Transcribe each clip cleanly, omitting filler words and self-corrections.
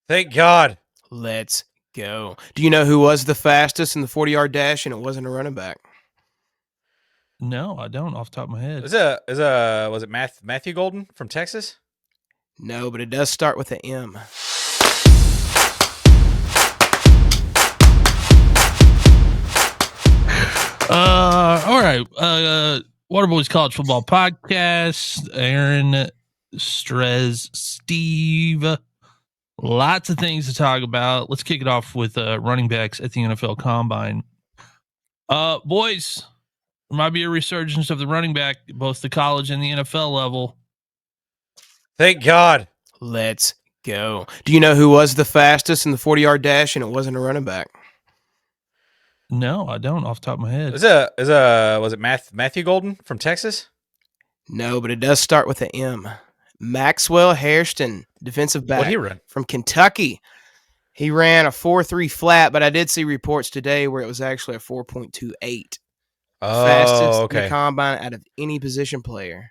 Thank God. Let's go. Do you know who was the fastest in the 40-yard dash, and it wasn't a running back? No, I don't off the top of my head. Was it Matthew Golden from Texas? No, but it does start with an M. All right. Waterboys College Football Podcast. Aaron, Strez, Steve. Lots of things to talk about. Let's kick it off with running backs at the NFL Combine. Boys, there might be a resurgence of the running back, both the college and the NFL level. Thank God. Let's go. Do you know who was the fastest in the 40-yard dash, and it wasn't a running back? No, I don't off the top of my head. Was it Matthew Golden from Texas? No, but it does start with an M. Maxwell Hairston, defensive back. What'd he run? From Kentucky. He ran a 4.3 flat, but I did see reports today where it was actually a 4.28. Oh, Fastest in okay. the combine out of any position player.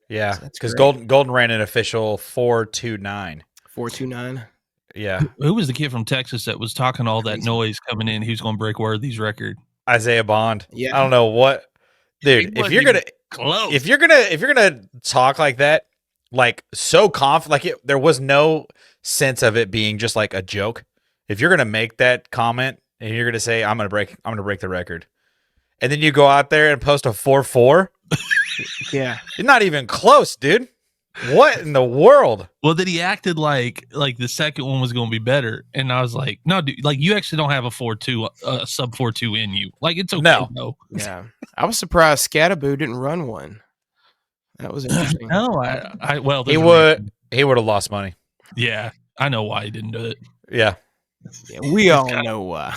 Yeah, So that's because great. Golden ran an official 4.29. 4.29. Yeah, Who was the kid from Texas that was talking all that noise coming in? Who's going to break Worthy's record? Isaiah Bond. Yeah. I don't know what, dude. If you're gonna talk like that, like so confident, like there was no sense of it being just like a joke. If you're gonna make that comment and you're gonna say I'm gonna break the record, and then you go out there and post a 4.4, Yeah. you're not even close, dude. What in the world? Well, then he acted like the second one was going to be better, and I was like, "No, dude, like you actually don't have a 4.2, sub 4.2 in you. Like it's okay, No. though." Yeah. I was surprised Skattebo didn't run one. That was interesting. No, well, He there's a would have lost money. yeah, I know why he didn't do it. Yeah. Yeah, we all know why.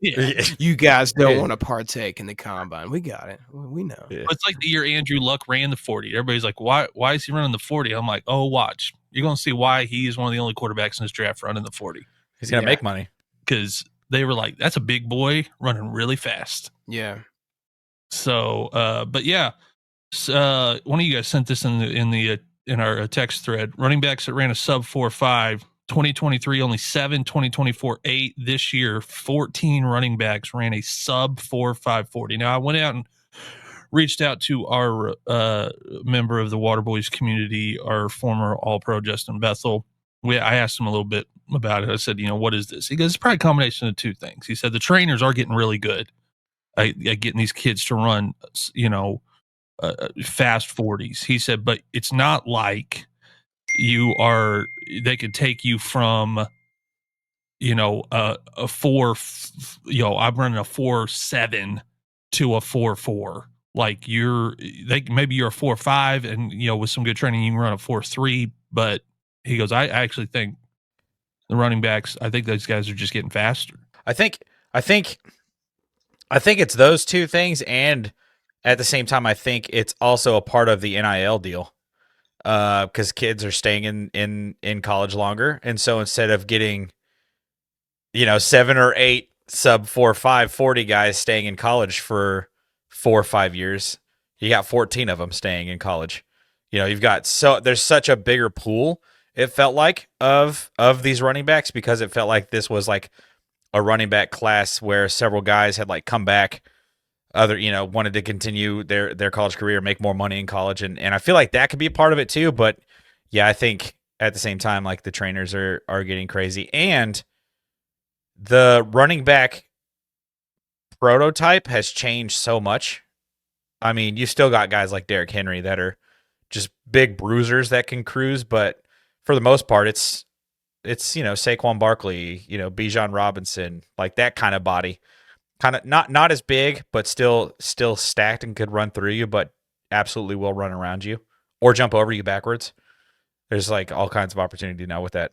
Yeah, You guys don't Yeah. want to partake in the combine. We got it. We know. Yeah. it's like the year Andrew Luck ran the 40. Everybody's like, "Why is he running the 40?" I'm like, "Oh, watch, you're going to see why he is one of the only quarterbacks in this draft running the 40." He's gonna Yeah. make money. Because they were like, "That's a big boy running really fast." Yeah. So, but yeah, one of you guys sent this in our text thread. Running backs that ran a sub 4.5, 2023 only 7, 2024 8. This year 14 running backs ran a sub 4.5 40. Now I went out and reached out to our member of the Waterboys community, our former All-Pro Justin Bethel. I asked him a little bit about it. I said, what is this? He goes, it's probably a combination of two things. He said the trainers are getting really good at getting these kids to run, fast 40s. He said, but it's not like they could take you from, a 4, I'm running a 4.7 to a 4.4. Like maybe you're a 4.5 and, with some good training, you can run a 4.3. But he goes, I actually think the running backs, I think those guys are just getting faster. I think it's those two things, and at the same time, I think it's also a part of the NIL deal, because kids are staying in college longer, and so instead of getting 7 or 8 sub 4.5 40 guys staying in college for 4 or 5 years, you got 14 of them staying in college. You've got there's such a bigger pool. It felt like of these running backs, because it felt like this was like a running back class where several guys had like come back, wanted to continue their college career, make more money in college. And I feel like that could be a part of it too. But yeah, I think at the same time, like the trainers are getting crazy, and the running back prototype has changed so much. I mean, you still got guys like Derrick Henry that are just big bruisers that can cruise, but for the most part, it's Saquon Barkley, Bijan Robinson, like that kind of body, kind of not as big, but still stacked and could run through you, but absolutely will run around you or jump over you backwards. There's like all kinds of opportunity now with that.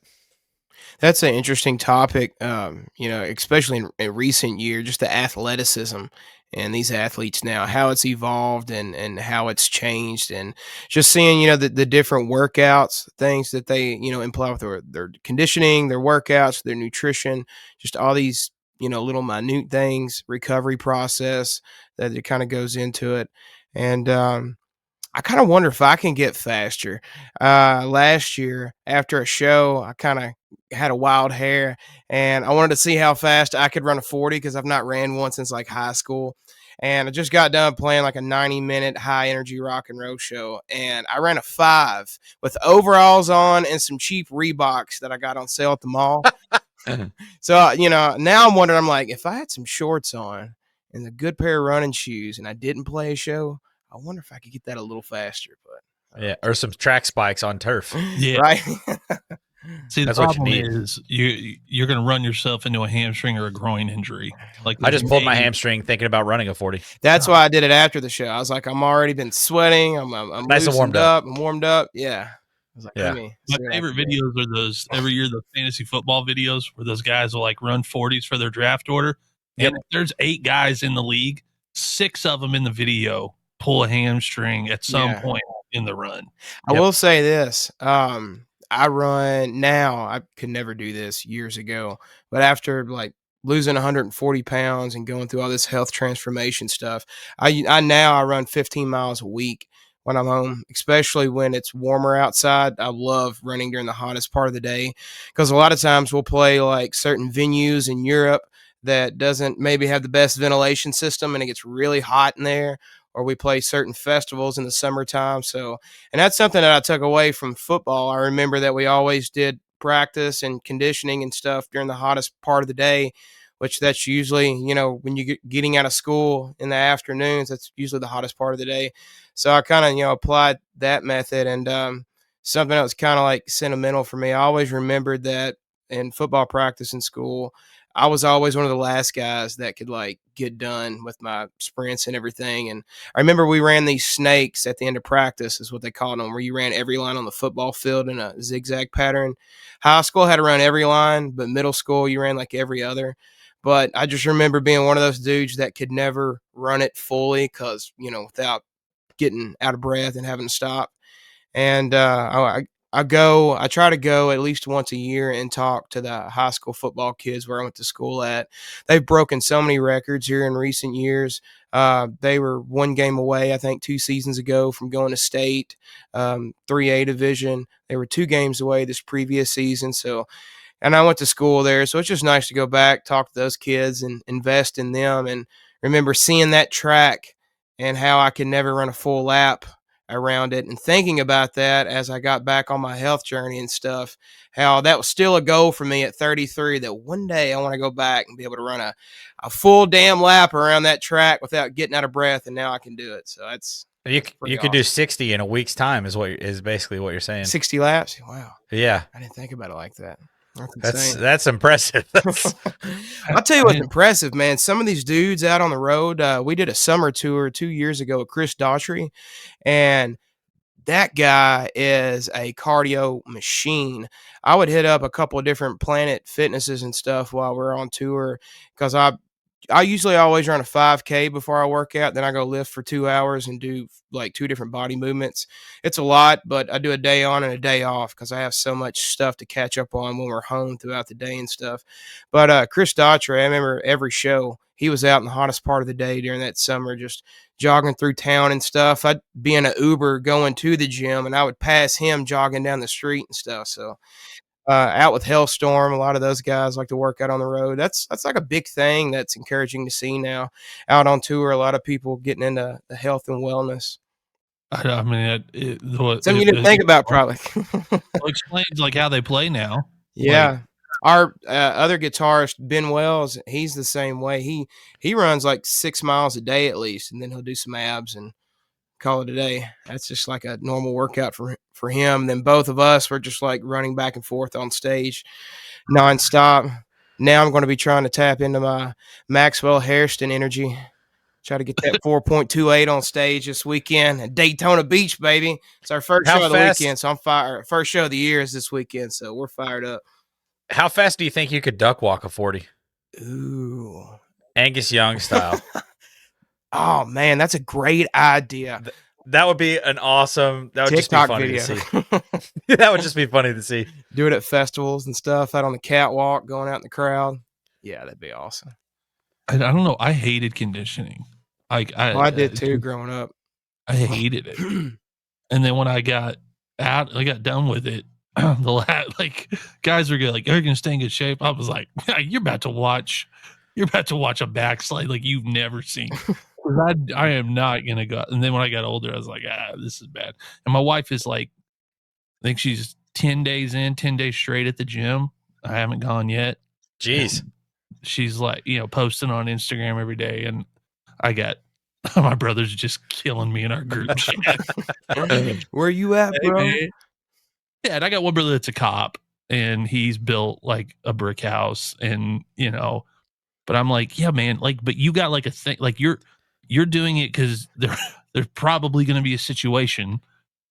That's an interesting topic, especially in recent years, just the athleticism and these athletes now, how it's evolved and how it's changed, and just seeing, the different workouts, things that they, imply with their conditioning, their workouts, their nutrition, just all these, little minute things, recovery process that it kind of goes into it. And I kind of wonder if I can get faster. Last year after a show, I kind of had a wild hair, and I wanted to see how fast I could run a 40 because I've not ran one since like high school. And I just got done playing like a 90-minute high energy rock and roll show, and I ran a 5 with overalls on and some cheap Reeboks that I got on sale at the mall. So, now I'm wondering, I'm like, if I had some shorts on and a good pair of running shoes and I didn't play a show, I wonder if I could get that a little faster. But Yeah, or some track spikes on turf. Yeah. right. See, the That's what you problem need. is you're going to run yourself into a hamstring or a groin injury. Like I just pulled my maybe- hamstring thinking about running a 40. That's why I did it after the show. I was like, I'm already been sweating. I'm Nice and loosened warmed up. I'm warmed up. Yeah. I was like, Yeah. let me My see what I favorite can do. videos are those every year, the fantasy football videos where those guys will like run 40s for their draft order. And if there's 8 guys in the league, 6 of them in the video pull a hamstring at some point in the run. I will say this. I run now. I could never do this years ago, but after like losing 140 pounds and going through all this health transformation stuff, I now run 15 miles a week when I'm home, especially when it's warmer outside. I love running during the hottest part of the day because a lot of times we'll play like certain venues in Europe that doesn't maybe have the best ventilation system and it gets really hot in there, or we play certain festivals in the summertime. So, and that's something that I took away from football. I remember that we always did practice and conditioning and stuff during the hottest part of the day, which that's usually, when you get getting out of school in the afternoons, that's usually the hottest part of the day. So I kind of, applied that method, and something that was kind of like sentimental for me. I always remembered that in football practice in school, I was always one of the last guys that could like get done with my sprints and everything. And I remember we ran these snakes at the end of practice, is what they called them, where you ran every line on the football field in a zigzag pattern. High school had to run every line, but middle school you ran like every other. But I just remember being one of those dudes that could never run it fully because, without getting out of breath and having to stop. And I try to go at least once a year and talk to the high school football kids where I went to school at. They've broken so many records here in recent years. They were one game away, I think 2 seasons ago, from going to state, 3A division. They were 2 games away this previous season. So, and I went to school there. So it's just nice to go back, talk to those kids and invest in them. And remember seeing that track and how I could never run a full lap around it, and thinking about that as I got back on my health journey and stuff, how that was still a goal for me at 33, that one day I want to go back and be able to run a full damn lap around that track without getting out of breath, and now I can do it. So that's You could do 60 in a week's time is basically what you're saying. 60 laps. Wow. Yeah. I didn't think about it like that. That's impressive. I'll tell you what's impressive, man. Some of these dudes out on the road, we did a summer tour 2 years ago with Chris Daughtry, and that guy is a cardio machine. I would hit up a couple of different Planet Fitnesses and stuff while we're on tour because I usually always run a 5K before I work out. Then I go lift for 2 hours and do like 2 different body movements. It's a lot, but I do a day on and a day off because I have so much stuff to catch up on when we're home throughout the day and stuff. But Chris Daughtry, I remember every show, he was out in the hottest part of the day during that summer, just jogging through town and stuff. I'd be in an Uber going to the gym, and I would pass him jogging down the street and stuff. So out with Hellstorm, a lot of those guys like to work out on the road. That's like a big thing that's encouraging to see now out on tour. A lot of people getting into the health and wellness. I mean, Something you didn't think about, probably. Well, explains like how they play now. Yeah. Like, our other guitarist, Ben Wells, he's the same way. He runs like 6 miles a day at least, and then he'll do some abs and call it a day. That's just like a normal workout for him. Then both of us were just like running back and forth on stage nonstop. Now I'm going to be trying to tap into my Maxwell Hairston energy. Try to get that 4.28 on stage this weekend at Daytona Beach, baby. It's our first show of the weekend, so I'm fired. First show of the year is this weekend, so we're fired up. How fast do you think you could duck walk a 40? Ooh. Angus Young style. Oh, man, that's a great idea. That would be an awesome. That would TikTok just be funny video. to see. That would just be funny to see. Do it at festivals and stuff, out on the catwalk, going out in the crowd. Yeah, that'd be awesome. I don't know. I hated conditioning. Like I did too growing up. I hated it. And then when I got out, I got done with it. Guys were good, like, "Are you gonna stay in good shape?" I was like, "You're about to watch a backslide like you've never seen." 'Cause I am not gonna go. And then when I got older, I was like, this is bad. And my wife is like, I think she's 10 days straight at the gym. I haven't gone yet. Jeez. And she's like, posting on Instagram every day, and I got my brother's just killing me in our group chat. Where you at, Hey, bro? man. Yeah, and I got one brother that's a cop, and he's built like a brick house, and but I'm like, yeah, man, like, but you got like a thing, like you're doing it because there's probably going to be a situation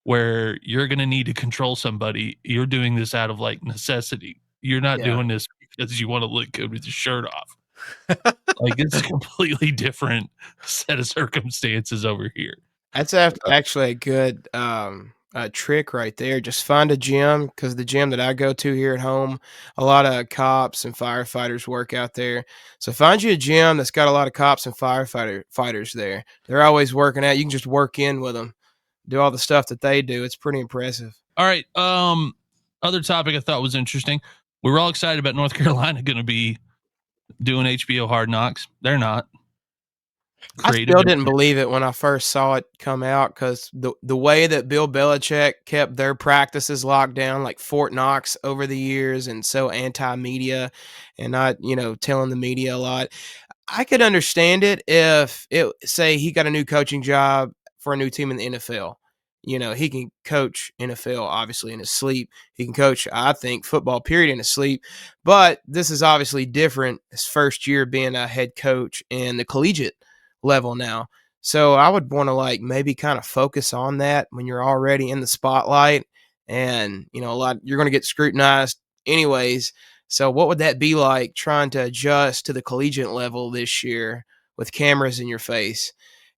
where you're going to need to control somebody. You're doing this out of like necessity. You're not doing this because you want to look good with your shirt off. Like, it's a completely different set of circumstances over here. That's actually a good trick right there. Just find a gym, because the gym that I go to here at home, a lot of cops and firefighters work out there. So find you a gym that's got a lot of cops and fighters there. They're always working out. You can just work in with them, do all the stuff that they do. It's pretty impressive. All right. Other topic I thought was interesting. We were all excited about North Carolina going to be doing HBO Hard Knocks. They're not. I still didn't believe it when I first saw it come out, because the way that Bill Belichick kept their practices locked down, like Fort Knox, over the years, and so anti-media and not, telling the media a lot. I could understand it if say he got a new coaching job for a new team in the NFL. He can coach NFL obviously in his sleep. He can coach, I think, football period in his sleep. But this is obviously different. His first year being a head coach in the collegiate level now. So I would want to maybe kind of focus on that when you're already in the spotlight, and you're going to get scrutinized anyways. So what would that be like, trying to adjust to the collegiate level this year with cameras in your face?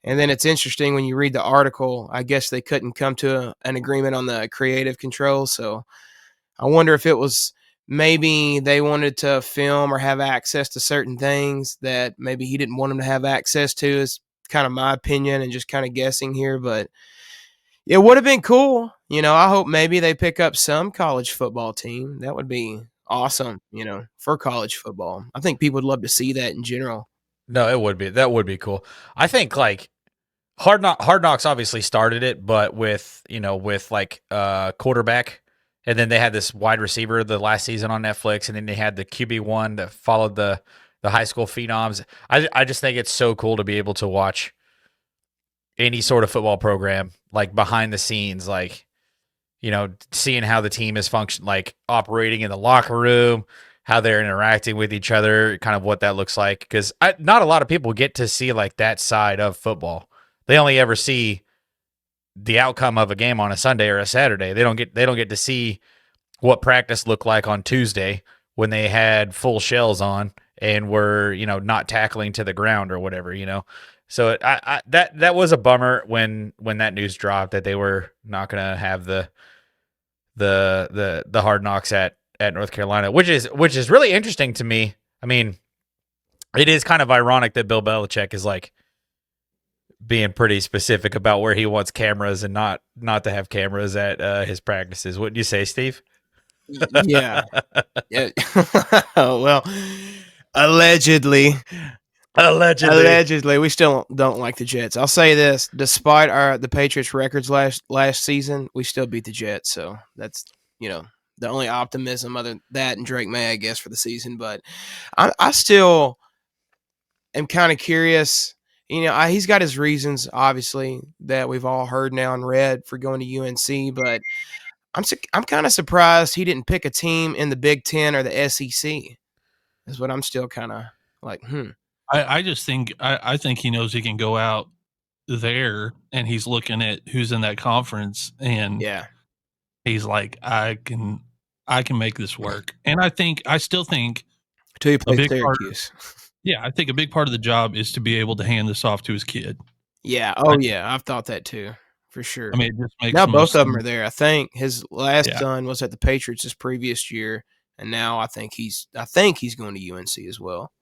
And then it's interesting when you read the article, I guess they couldn't come to an agreement on the creative control. So I wonder if it was maybe they wanted to film or have access to certain things that maybe he didn't want them to have access to, is kind of my opinion and just kind of guessing here. But it would have been cool. I hope maybe they pick up some college football team. That would be awesome, for college football. I think people would love to see that in general. No, it would be. That would be cool. I think Hard Knocks obviously started it, but with quarterback, and then they had this wide receiver the last season on Netflix, and then they had the QB1 that followed the high school phenoms. I just think it's so cool to be able to watch any sort of football program like behind the scenes, seeing how the team is operating in the locker room, how they're interacting with each other, kind of what that looks like. Because not a lot of people get to see that side of football. They only ever see the outcome of a game on a Sunday or a Saturday. They don't get to see what practice looked like on Tuesday when they had full shells on and were, not tackling to the ground or whatever, So that was a bummer when that news dropped that they were not going to have the Hard Knocks at North Carolina, which is really interesting to me. I mean, it is kind of ironic that Bill Belichick is being pretty specific about where he wants cameras and not to have cameras at his practices. Wouldn't you say, Steve? Yeah. Yeah. Well, allegedly, we still don't like the Jets. I'll say this: despite the Patriots' records last season, we still beat the Jets. So that's the only optimism other than that and Drake May, I guess, for the season. But I still am kind of curious. He's got his reasons, obviously, that we've all heard now and read for going to UNC. But I'm kind of surprised he didn't pick a team in the Big Ten or the SEC. Is what I'm still kind of like. I just think I think he knows he can go out there, and he's looking at who's in that conference, and he's like, I can make this work. And I still think until you play Syracuse. I think a big part of the job is to be able to hand this off to his kid. Yeah. Oh, yeah. I've thought that too, for sure. I mean, it just makes now both of them are there. I think his last son was at the Patriots this previous year, and now I think he's going to UNC as well.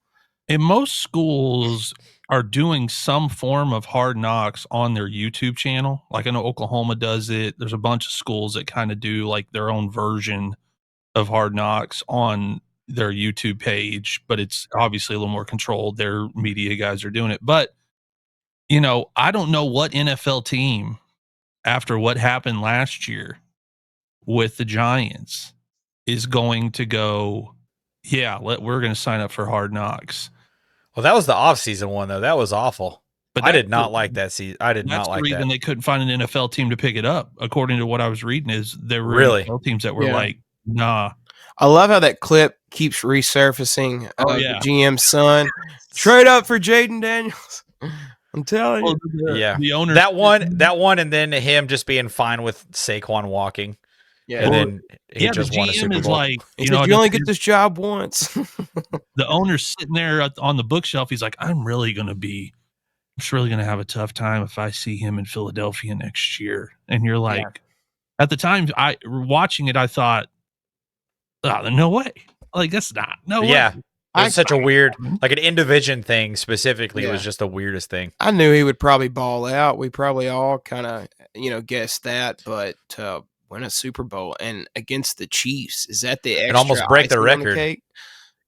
And most schools are doing some form of Hard Knocks on their YouTube channel. Like I know Oklahoma does it. There's a bunch of schools that kind of do like their own version of Hard Knocks on their YouTube page, but it's obviously a little more controlled. Their media guys are doing it. But, I don't know what NFL team, after what happened last year with the Giants, is going to go, we're going to sign up for Hard Knocks. Well, that was the off-season one, though. That was awful. But I did not like that season. I did not like that. That's the reason they couldn't find an NFL team to pick it up. According to what I was reading, is there were Really? NFL teams that were like, nah. I love how that clip keeps resurfacing. The GM's son, trade up for Jaden Daniels. I'm telling you. The owner, that one, and then him just being fine with Saquon walking. Yeah, and then he just won a Super Bowl. Like, you only get this job once. The owner's sitting there on the bookshelf. He's like, I'm really going to have a tough time if I see him in Philadelphia next year. And you're like, at the time watching it, I thought, oh, no way. Like, that's not, no way. Yeah. It's such a weird, like an in-division thing specifically was just the weirdest thing. I knew he would probably ball out. We probably all kind of, guessed that, but win a Super Bowl and against the Chiefs, is that the extra and almost break the record?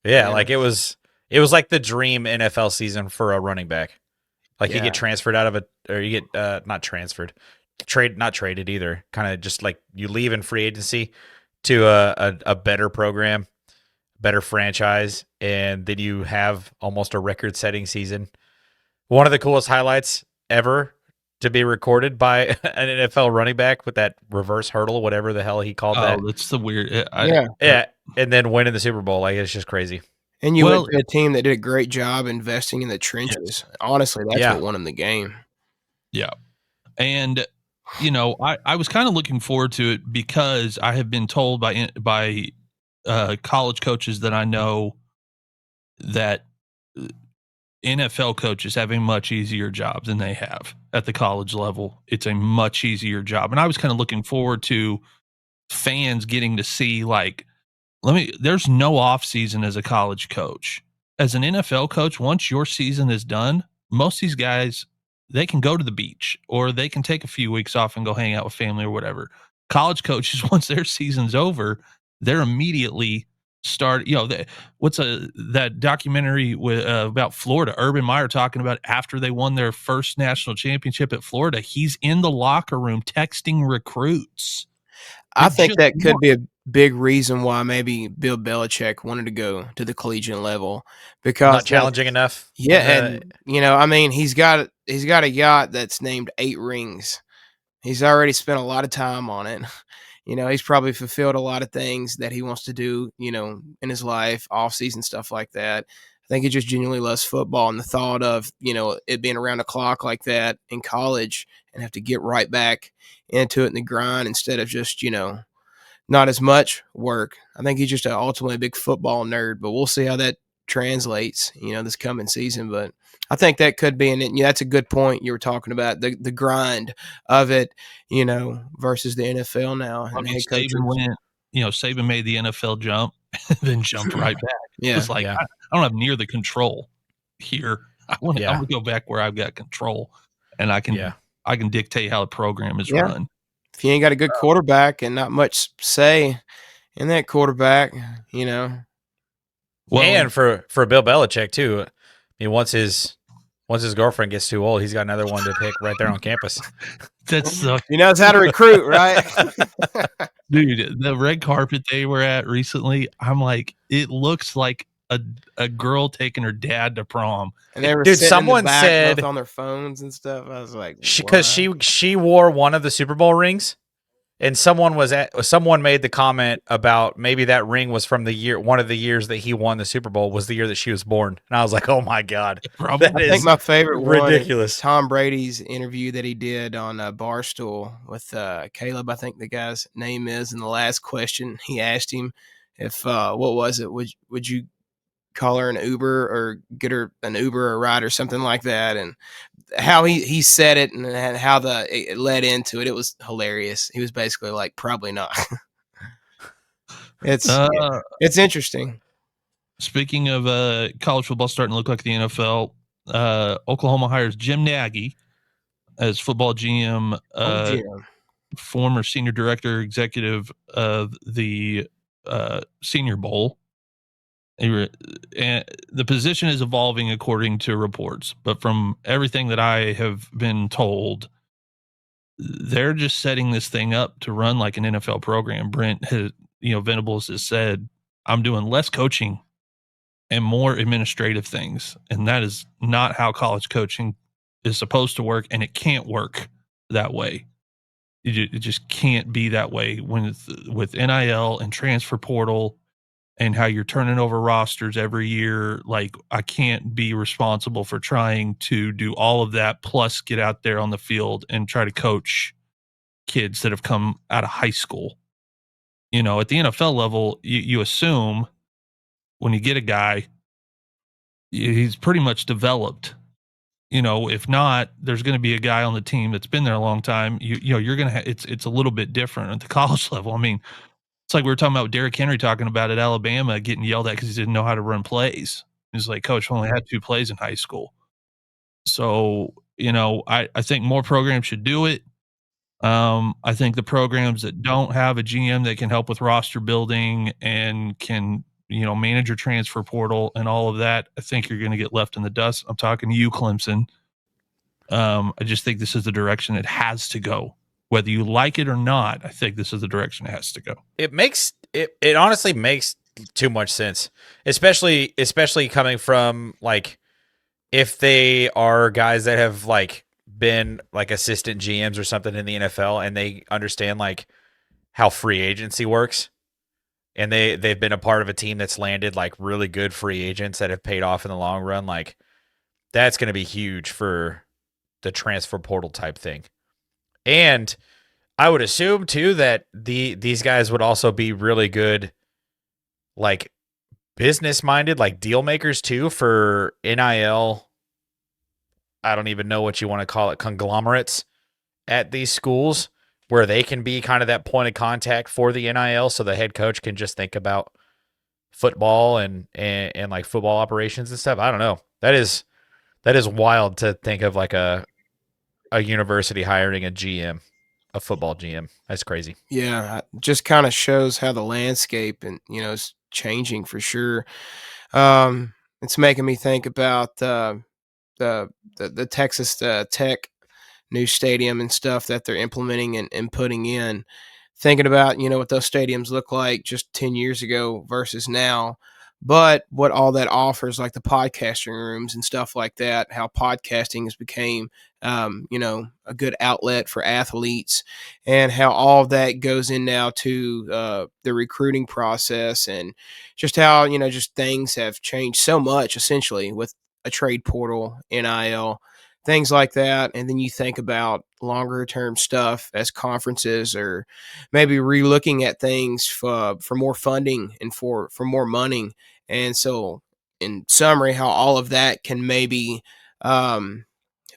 Yeah, like it was like the dream NFL season for a running back. Like you get transferred out of it, or you get not transferred, not traded either. Kind of just like you leave in free agency to a better program, better franchise, and then you have almost a record-setting season. One of the coolest highlights ever to be recorded by an NFL running back with that reverse hurdle, whatever the hell he called that. Oh, that's the weird. And then winning the Super Bowl. Like, it's just crazy. And you went to a team that did a great job investing in the trenches. Yes. Honestly, that's what won him the game. Yeah. And, I was kind of looking forward to it because I have been told by college coaches that I know that NFL coaches have a much easier job than they have at the college level. It's a much easier job. And I was kind of looking forward to fans getting to see, like, there's no off season as a college coach. As an NFL coach, once your season is done, most of these guys, they can go to the beach or they can take a few weeks off and go hang out with family or whatever. College coaches, once their season's over, they're immediately start. That documentary with about Florida, Urban Meyer talking about after they won their first national championship at Florida, he's in the locker room texting recruits. I think that could be a big reason why maybe Bill Belichick wanted to go to the collegiate level, because not challenging enough. Yeah, and he's got a yacht that's named 8 Rings. He's already spent a lot of time on it. He's probably fulfilled a lot of things that he wants to do, in his life, off-season stuff like that. I think he just genuinely loves football, and the thought of, it being around the clock like that in college and have to get right back into it in the grind instead of just, not as much work. I think he's just ultimately a big football nerd, but we'll see how that translates, this coming season. But I think that could be, and that's a good point you were talking about, the grind of it, versus the NFL now. I mean, Saban made the NFL jump, then jumped right back. Yeah, it's like, I don't have near the control here. I want to go back where I've got control, and I can dictate how the program is run. If you ain't got a good quarterback and not much say in that quarterback, Well, and for Bill Belichick too. I mean, once his girlfriend gets too old, he's got another one to pick right there on campus. That's he knows how to recruit, right? Dude, the red carpet they were at recently, I'm like, it looks like a girl taking her dad to prom. And they were someone said on their phones and stuff. I was like, because she wore one of the Super Bowl rings, and someone made the comment about maybe that ring was from one of the years that he won the Super Bowl was the year that she was born, and I was like, oh my god, I think my favorite ridiculous. One, Tom Brady's interview that he did on Barstool with Kaleb, I think the guy's name is, and the last question he asked him if what was it? Would you call her an Uber or get her an Uber or a ride or something like that, and how he said it and how it led into it. It was hilarious. He was basically like, probably not. It's interesting. Speaking of college football starting to look like the NFL, Oklahoma hires Jim Nagy as football GM, Jim. former senior director executive of the Senior Bowl. And the position is evolving according to reports, but from everything that I have been told, they're just setting this thing up to run like an NFL program. Brent has, Venables has said, I'm doing less coaching and more administrative things. And that is not how college coaching is supposed to work. And it can't work that way. It just can't be that way with NIL and transfer portal and how you're turning over rosters every year. Like, I can't be responsible for trying to do all of that, plus get out there on the field and try to coach kids that have come out of high school. At the NFL level, you assume when you get a guy, he's pretty much developed. If not, there's going to be a guy on the team that's been there a long time. You're going to it's a little bit different at the college level. I mean, it's like we were talking about Derrick Henry talking about at Alabama getting yelled at because he didn't know how to run plays. He's like, Coach, I only had 2 plays in high school. So, I think more programs should do it. I think the programs that don't have a GM that can help with roster building and can, manage your transfer portal and all of that, I think you're going to get left in the dust. I'm talking to you, Clemson. I just think this is the direction it has to go. Whether you like it or not, I think this is the direction it has to go. It honestly makes too much sense, especially coming from, like, if they are guys that have, like, been like assistant GMs or something in the NFL and they understand, like, how free agency works, and they've been a part of a team that's landed, like, really good free agents that have paid off in the long run. Like, that's going to be huge for the transfer portal type thing. And I would assume too that these guys would also be really good, like, business minded, like deal makers too, for NIL. I don't even know what you want to call it, conglomerates at these schools, where they can be kind of that point of contact for the NIL, so the head coach can just think about football and like football operations and stuff. I don't know. That is wild to think of, like, a university hiring a GM, a football GM. That's crazy. Yeah, just kind of shows how the landscape and is changing for sure. It's making me think about the Texas Tech new stadium and stuff that they're implementing and putting in. Thinking about what those stadiums look like just 10 years ago versus now, but what all that offers, like the podcasting rooms and stuff like that, how podcasting has became a good outlet for athletes, and how all of that goes in now to the recruiting process, and just how just things have changed so much essentially with a trade portal, NIL, things like that. And then you think about longer term stuff as conferences or maybe re-looking at things for more funding and for more money. And so, in summary, how all of that can maybe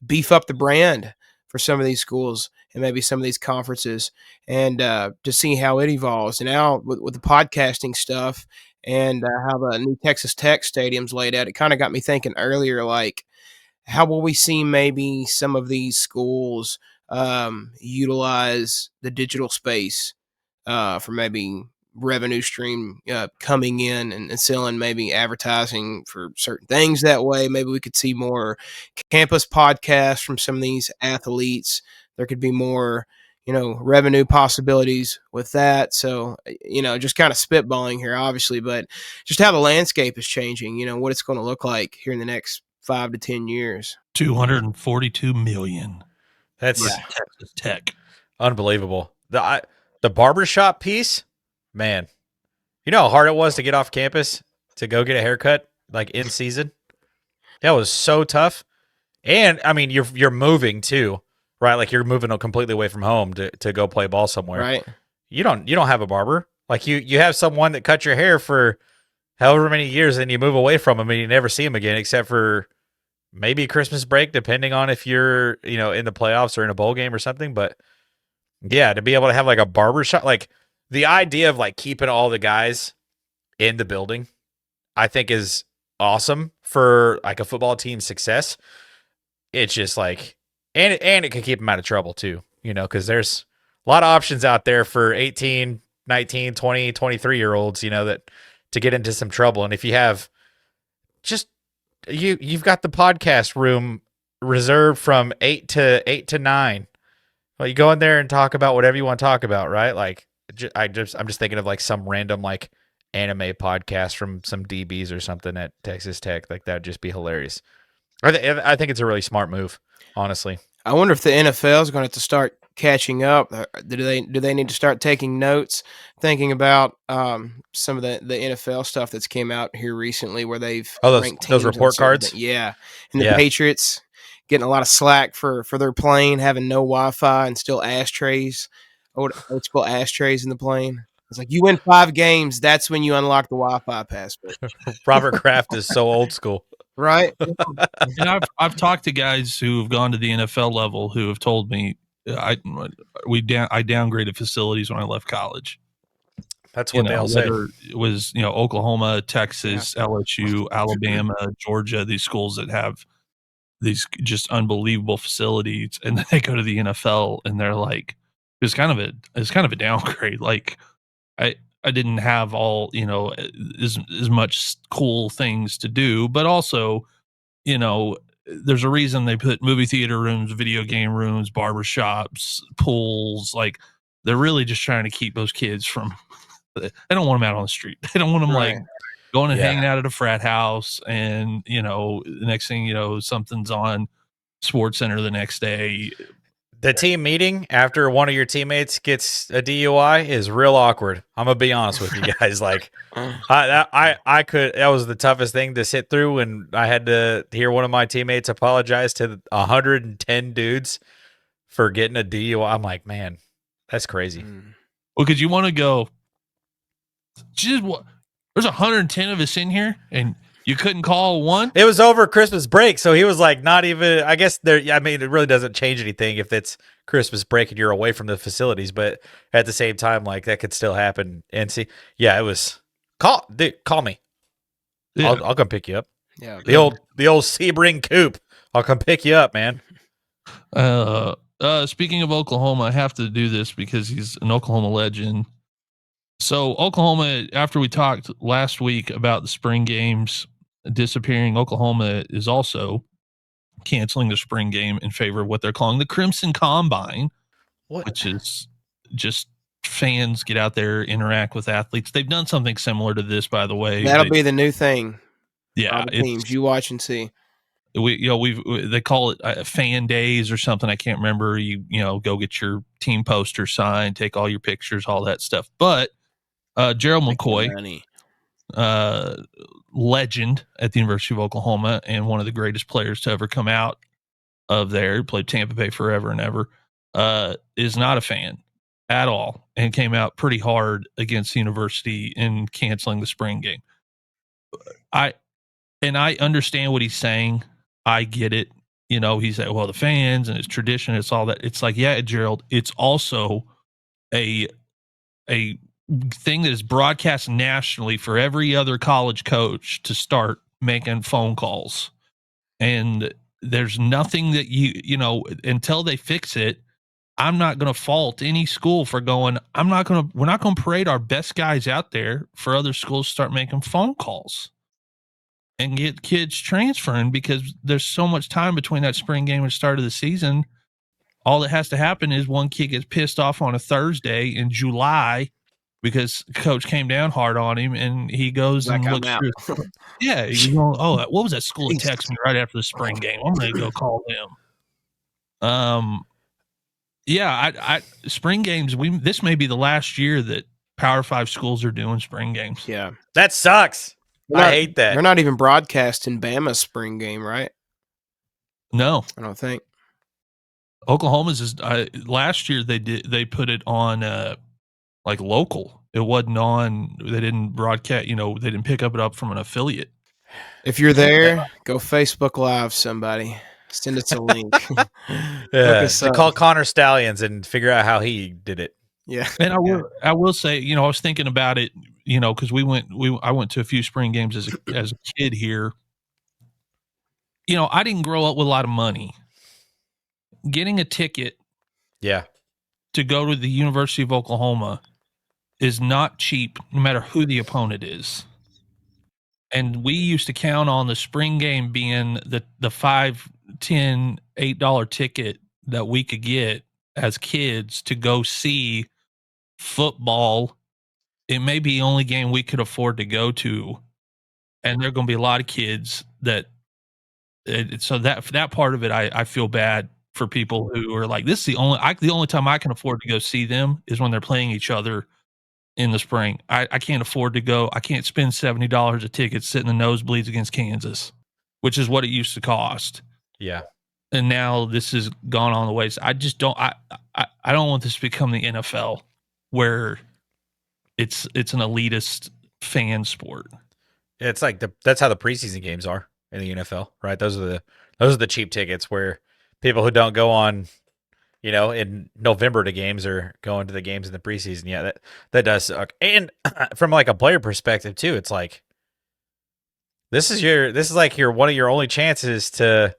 beef up the brand for some of these schools and maybe some of these conferences, and to see how it evolves. And now with the podcasting stuff and how the new Texas Tech stadium's laid out, it kind of got me thinking earlier, like, how will we see maybe some of these schools utilize the digital space for maybe revenue stream coming in and selling maybe advertising for certain things that way? Maybe we could see more campus podcasts from some of these athletes. There could be more, revenue possibilities with that. So, just kind of spitballing here, obviously, but just how the landscape is changing, what it's going to look like here in the next 5 to 10 years. 242 million. That's Texas Tech. Unbelievable. The barbershop piece, man. You know how hard it was to get off campus to go get a haircut, like, in season? That was so tough. And I mean, you're moving too, right? Like, you're moving completely away from home to go play ball somewhere. Right. You don't have a barber. Like, you have someone that cut your hair for however many years, and you move away from them and you never see them again, except for maybe Christmas break, depending on if you're, in the playoffs or in a bowl game or something. But yeah, to be able to have, like, a barber shop, like, the idea of, like, keeping all the guys in the building, I think is awesome for like a football team's success. It's just like, and it can keep them out of trouble too, because there's a lot of options out there for 18, 19, 20, 23-year-olds, that to get into some trouble. And if you have just, you've got the podcast room reserved from 8 to 9. Well, you go in there and talk about whatever you want to talk about, right? Like, I'm just thinking of like some random like anime podcast from some DBs or something at Texas Tech. Like that'd just be hilarious. I think it's a really smart move, honestly. I wonder if the NFL is going to have to start catching up. Do they need to start taking notes, thinking about some of the NFL stuff that's came out here recently, where they've ranked those teams report cards? Yeah, and the Patriots getting a lot of slack for their plane having no Wi-Fi and still ashtrays, old school ashtrays in the plane. It's like, you win 5 games, that's when you unlock the Wi-Fi password. Robert Kraft is so old school. Right. And I've talked to guys who have gone to the NFL level who have told me I downgraded facilities when I left college. That's what they all say. It was Oklahoma, Texas, LSU, Alabama, Georgia, these schools that have these just unbelievable facilities, and then they go to the NFL and they're like, it's kind of a downgrade. Like I didn't have all, as much cool things to do, but also, there's a reason they put movie theater rooms, video game rooms, barbershops, pools. Like, they're really just trying to keep those kids from, they don't want them out on the street. They don't want them like going and hanging out at a frat house. And, the next thing, something's on Sports Center the next day. The team meeting after one of your teammates gets a DUI is real awkward. I'm gonna be honest with you guys. Like, that was the toughest thing to sit through, and I had to hear one of my teammates apologize to 110 dudes for getting a DUI. I'm like, man, that's crazy. Well, because you want to go, there's 110 of us in here, and you couldn't call one? It was over Christmas break, so he was like, not even, I guess it really doesn't change anything if it's Christmas break and you're away from the facilities, but at the same time, like, that could still happen. And see, it was, call me. Yeah. I'll come pick you up. Yeah. The old Sebring Coupe. I'll come pick you up, man. Speaking of Oklahoma, I have to do this because he's an Oklahoma legend. So Oklahoma, after we talked last week about the spring games disappearing, Oklahoma is also canceling the spring game in favor of what they're calling the Crimson Combine, which is just fans get out there, interact with athletes. They've done something similar to this, by the way. That'll be the new thing. Yeah, teams you watch and see. They call it fan days or something. I can't remember. You go get your team poster signed, take all your pictures, all that stuff. But Gerald McCoy, legend at the University of Oklahoma and one of the greatest players to ever come out of there, played Tampa Bay forever and ever, is not a fan at all and came out pretty hard against the university in canceling the spring game. I understand what he's saying. I get it. He said, well, the fans and it's tradition, it's all that. It's like, yeah, Gerald, it's also a thing that is broadcast nationally for every other college coach to start making phone calls. And there's nothing that until they fix it, I'm not going to fault any school for going, we're not going to parade our best guys out there for other schools to start making phone calls and get kids transferring, because there's so much time between that spring game and start of the season. All that has to happen is one kid gets pissed off on a Thursday in July because coach came down hard on him, and he goes and looks through. Yeah, you go, oh, what was that school that texted me right after the spring game? I'm going to go call them. Yeah, spring games. This may be the last year that Power 5 schools are doing spring games. Yeah, that sucks. I hate that. They're not even broadcasting Bama's spring game, right? No, I don't think. Oklahoma's is last year they put it on like local. It wasn't on. They didn't broadcast. They didn't pick up from an affiliate. If you're there, go Facebook Live somebody. Send us a link. Call Connor Stallions and figure out how he did it. Yeah. And I will say, I was thinking about it, because I went to a few spring games as a kid here. I didn't grow up with a lot of money. Getting a ticket to go to the University of Oklahoma is not cheap, no matter who the opponent is. And we used to count on the spring game being the $5, $10, $8 ticket that we could get as kids to go see football. It may be the only game we could afford to go to. And there are going to be a lot of kids so that part of it, I feel bad for people who are like, this is the only time I can afford to go see them is when they're playing each other in the spring. I can't afford to go. I can't spend $70 a ticket sitting in the nosebleeds against Kansas, which is what it used to cost. Yeah. And now this has gone on the ways. I just don't. I don't want this to become the NFL where it's an elitist fan sport. It's like that's how the preseason games are in the NFL, right? Those are the cheap tickets where people who don't go on, in November to games are going to the games in the preseason. Yeah, that does suck. And from like a player perspective too, it's like this is like one of your only chances to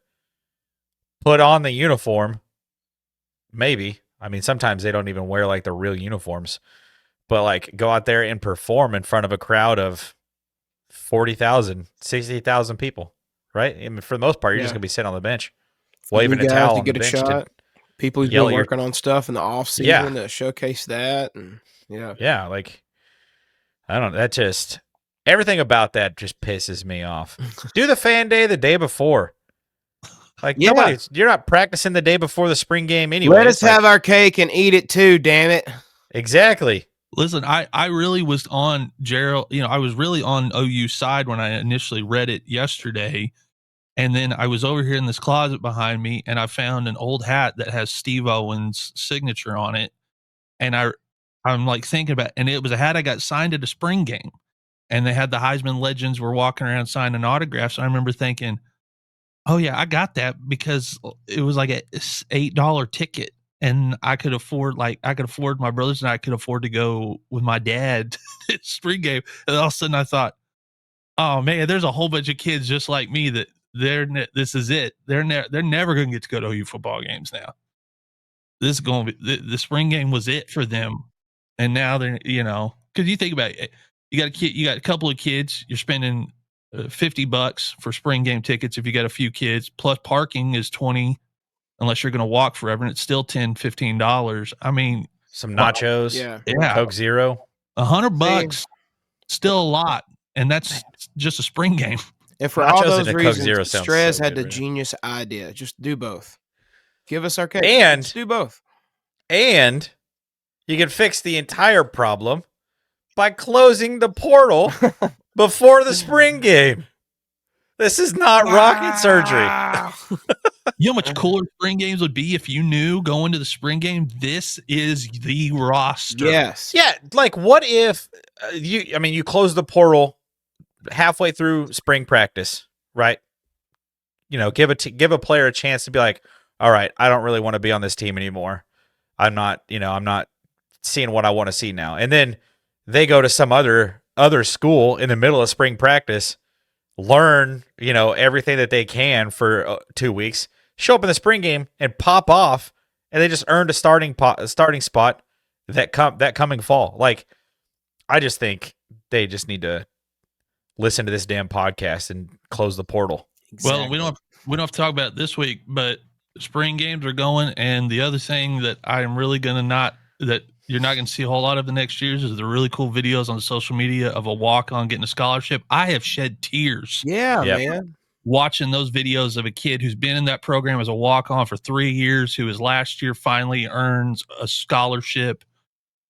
put on the uniform. Maybe. I mean, sometimes they don't even wear like the real uniforms, but like go out there and perform in front of a crowd of 40,000, 60,000 people, right? I mean, for the most part, you're just going to be sitting on the bench, waving a towel to on the get a bench shot. People who've been working on stuff in the off season to showcase that. And yeah. Like, I don't know. That just, everything about that just pisses me off. Do the fan day the day before. Like, you're not practicing the day before the spring game anyway. Let us have our cake and eat it too, damn it. Exactly. Listen, I really was on Gerald, I was really on OU side when I initially read it yesterday. And then I was over here in this closet behind me and I found an old hat that has Steve Owens' signature on it. And I'm like thinking about, and it was a hat I got signed at a spring game. And they had the Heisman legends were walking around signing autographs. And I remember thinking, oh yeah, I got that because it was like a $8 ticket. And I could afford my brothers and I could afford to go with my dad to spring game. And all of a sudden I thought, oh man, there's a whole bunch of kids just like me that this is it. They're never going to get to go to OU football games now. This is going to be the spring game was it for them. And now they're, cause you think about it, you got a couple of kids, you're spending $50 for spring game tickets. If you got a few kids, plus parking is $20. Unless you're going to walk forever, and it's still $10, $15. I mean, some nachos, Coke Zero, $100, still a lot, and that's just a spring game. And for all those reasons, Strez had the genius idea: just do both. Give us our cake, and just do both. And you can fix the entire problem by closing the portal before the spring game. This is not rocket surgery. You know how much cooler spring games would be if you knew going to the spring game, this is the roster. Yes. Yeah. Like, what if you close the portal halfway through spring practice, right? Give a player a chance to be like, all right, I don't really want to be on this team anymore. I'm not seeing what I want to see now. And then they go to some other school in the middle of spring practice, learn, everything that they can for 2 weeks, show up in the spring game and pop off, and they just earned a starting spot that coming fall. Like, I just think they just need to listen to this damn podcast and close the portal. Exactly. Well, we don't have to talk about it this week, but spring games are going, and the other thing that I'm really that you're not going to see a whole lot of the next years is the really cool videos on social media of a walk-on getting a scholarship. I have shed tears. Yeah, man. Watching those videos of a kid who's been in that program as a walk-on for 3 years, who is last year finally earns a scholarship,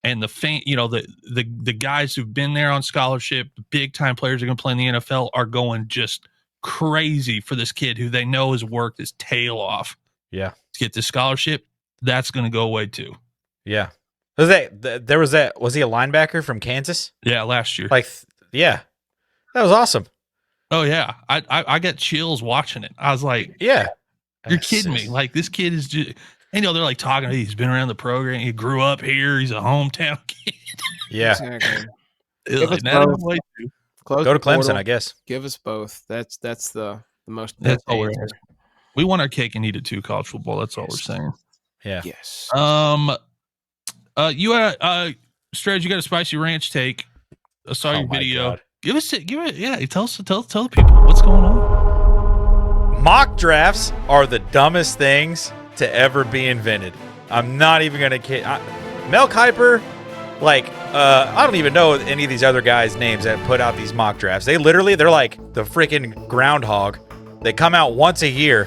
and the guys who've been there on scholarship, the big-time players who are going to play in the NFL, are going just crazy for this kid who they know has worked his tail off. Yeah, to get this scholarship. That's going to go away too. Yeah. Was he a linebacker from Kansas? Yeah, last year. That was awesome. Oh yeah, I got chills watching it. I was like, yeah, you're kidding me. Like, this kid is just, they're like talking, he's been around the program, he grew up here, he's a hometown kid. Yeah. Exactly. Give us Now both. I'm way too. Close Go to the portal. Clemson, I guess. Give us both. That's the most That's best all we're answer. asking. We want our cake and eat it too. College football. That's all we're saying. Yeah. Yes. You Stretch, you got a spicy ranch take. I saw your my video. God. Give it. Yeah. Tell the people what's going on. Mock drafts are the dumbest things to ever be invented. I'm not even gonna kid. Mel Kiper, I don't even know any of these other guys' names that put out these mock drafts. They're like the freaking groundhog. They come out once a year,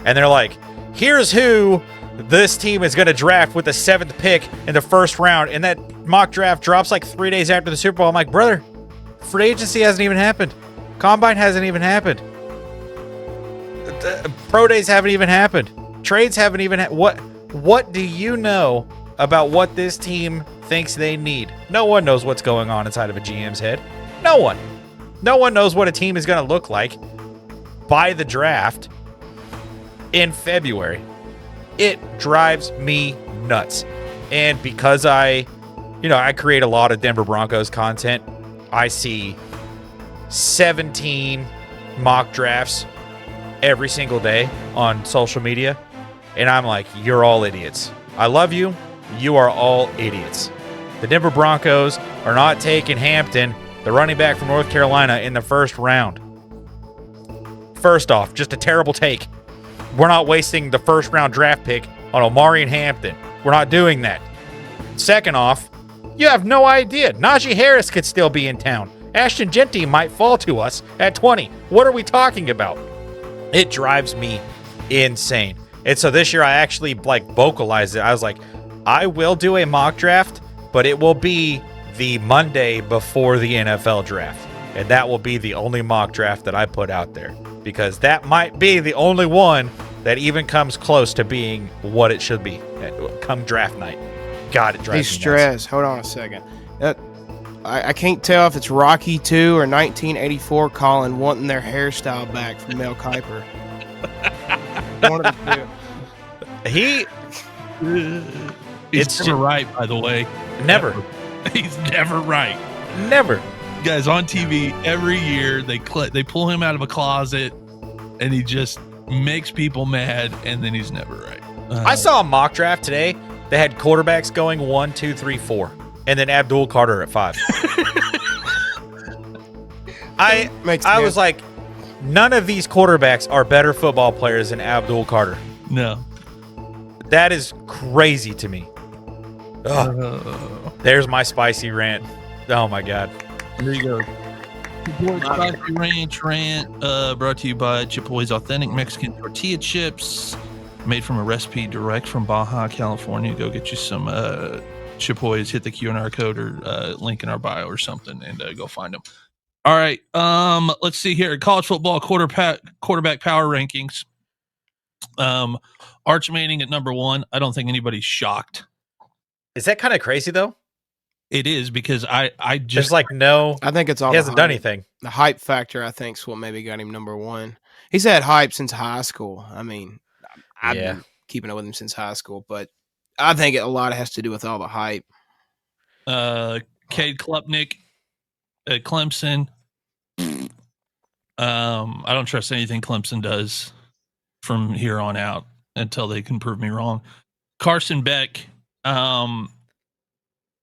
and they're like, here's who this team is going to draft with the 7th pick in the first round. And that mock draft drops like 3 days after the Super Bowl. I'm like, brother, free agency hasn't even happened. Combine hasn't even happened. Pro days haven't even happened. Trades haven't even What do you know about what this team thinks they need? No one knows what's going on inside of a GM's head. No one. No one knows what a team is going to look like by the draft in February. It drives me nuts. And because I create a lot of Denver Broncos content, I see 17 mock drafts every single day on social media. And I'm like, you're all idiots. I love you. You are all idiots. The Denver Broncos are not taking Hampton, the running back from North Carolina, in the first round. First off, just a terrible take. We're not wasting the first round draft pick on Omarion Hampton. We're not doing that. Second off, you have no idea. Najee Harris could still be in town. Ashton Jeanty might fall to us at 20. What are we talking about? It drives me insane. And so this year I actually vocalized it. I was like, I will do a mock draft, but it will be the Monday before the NFL draft. And that will be the only mock draft that I put out there, because that might be the only one that even comes close to being what it should be come draft night. God, it drives me nuts. Stress. Hold on a second. I can't tell if it's Rocky 2 or 1984 Colin wanting their hairstyle back from Mel Kiper. One of the two. He's never right, by the way. Never. He's never right. Never. Guys, on TV every year, they pull him out of a closet, and he just makes people mad, and then he's never right. I saw a mock draft today that had quarterbacks going 1, 2, 3, 4, and then Abdul Carter at 5. I was like, none of these quarterbacks are better football players than Abdul Carter. No. That is crazy to me. There's my spicy rant. Oh my God. There you go. Spicy Ranch rant brought to you by Chipoy's Authentic Mexican Tortilla Chips, made from a recipe direct from Baja, California. Go get you some Chipoy's. Hit the QR code or link in our bio or something, and go find them. All right. Let's see here. College football quarterback power rankings. Arch Manning at number 1. I don't think anybody's shocked. Is that kind of crazy though? It is, because I just no. I think it's all he hasn't done anything. The hype factor, I think, is what maybe got him number 1. He's had hype since high school. I mean, I've been keeping up with him since high school, but I think a lot has to do with all the hype. Cade Klubnik at Clemson. I don't trust anything Clemson does from here on out until they can prove me wrong. Carson Beck,